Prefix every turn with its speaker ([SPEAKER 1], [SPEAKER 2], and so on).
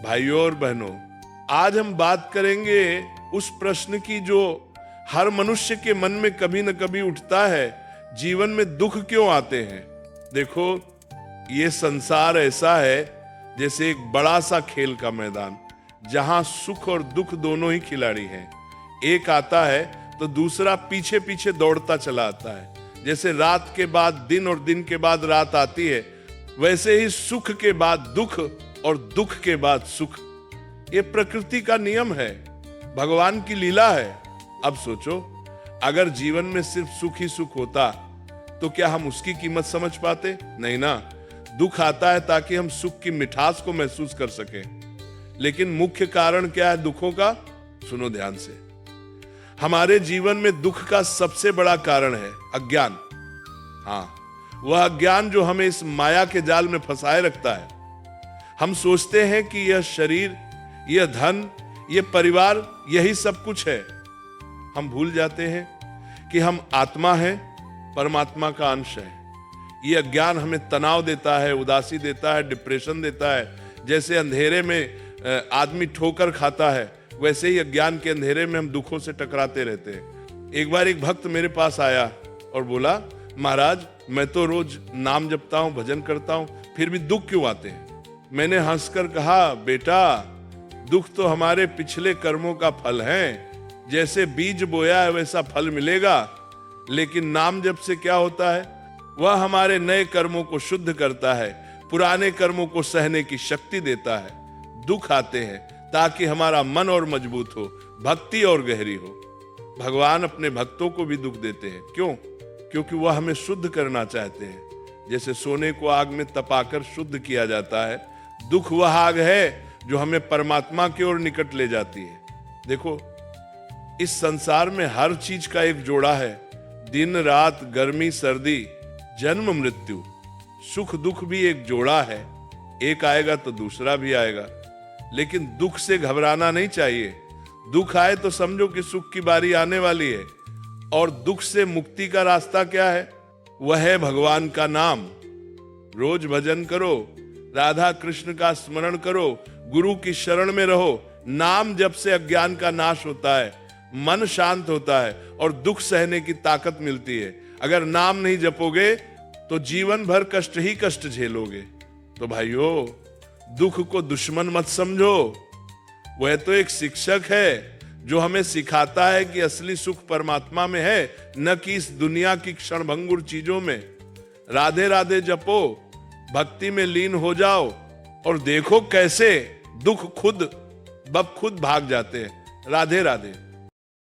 [SPEAKER 1] भाइयों और बहनों, आज हम बात करेंगे उस प्रश्न की जो हर मनुष्य के मन में कभी न कभी उठता है, जीवन में दुख क्यों आते हैं। देखो, ये संसार ऐसा है जैसे एक बड़ा सा खेल का मैदान, जहां सुख और दुख दोनों ही खिलाड़ी हैं। एक आता है तो दूसरा पीछे पीछे दौड़ता चला आता है। जैसे रात के बाद दिन और दिन के बाद रात आती है, वैसे ही सुख के बाद दुख और दुख के बाद सुख। ये प्रकृति का नियम है, भगवान की लीला है। अब सोचो, अगर जीवन में सिर्फ सुख ही सुख होता तो क्या हम उसकी कीमत समझ पाते? नहीं ना। दुख आता है ताकि हम सुख की मिठास को महसूस कर सकें। लेकिन मुख्य कारण क्या है दुखों का? सुनो ध्यान से। हमारे जीवन में दुख का सबसे बड़ा कारण है अज्ञान। हाँ, वह अज्ञान जो हमें इस माया के जाल में फंसाए रखता है। हम सोचते हैं कि यह शरीर, यह धन, यह परिवार, यही सब कुछ है। हम भूल जाते हैं कि हम आत्मा हैं, परमात्मा का अंश है। यह अज्ञान हमें तनाव देता है, उदासी देता है, डिप्रेशन देता है। जैसे अंधेरे में आदमी ठोकर खाता है, वैसे ही अज्ञान के अंधेरे में हम दुखों से टकराते रहते हैं। एक बार एक भक्त मेरे पास आया और बोला, महाराज, मैं तो रोज नाम जपता हूं, भजन करता हूं, फिर भी दुख क्यों आते हैं? मैंने हंसकर कहा, बेटा, दुख तो हमारे पिछले कर्मों का फल है। जैसे बीज बोया है वैसा फल मिलेगा। लेकिन नाम जप से क्या होता है? वह हमारे नए कर्मों को शुद्ध करता है, पुराने कर्मों को सहने की शक्ति देता है। दुख आते हैं ताकि हमारा मन और मजबूत हो, भक्ति और गहरी हो। भगवान अपने भक्तों को भी दुख देते हैं। क्यों? क्योंकि वह हमें शुद्ध करना चाहते हैं। जैसे सोने को आग में तपाकर शुद्ध किया जाता है, दुख वह आग है जो हमें परमात्मा की ओर निकट ले जाती है। देखो, इस संसार में हर चीज का एक जोड़ा है। दिन रात, गर्मी सर्दी, जन्म मृत्यु, सुख दुख भी एक जोड़ा है। एक आएगा तो दूसरा भी आएगा। लेकिन दुख से घबराना नहीं चाहिए। दुख आए तो समझो कि सुख की बारी आने वाली है। और दुख से मुक्ति का रास्ता क्या है? वह है भगवान का नाम। रोज भजन करो, राधा कृष्ण का स्मरण करो, गुरु की शरण में रहो। नाम जप से अज्ञान का नाश होता है, मन शांत होता है और दुख सहने की ताकत मिलती है। अगर नाम नहीं जपोगे तो जीवन भर कष्ट ही कष्ट झेलोगे। तो भाइयों, दुख को दुश्मन मत समझो। वह तो एक शिक्षक है जो हमें सिखाता है कि असली सुख परमात्मा में है, न कि इस दुनिया की क्षणभंगुर चीजों में। राधे राधे जपो, भक्ति में लीन हो जाओ और देखो कैसे दुख खुद ब खुद भाग जाते हैं। राधे राधे।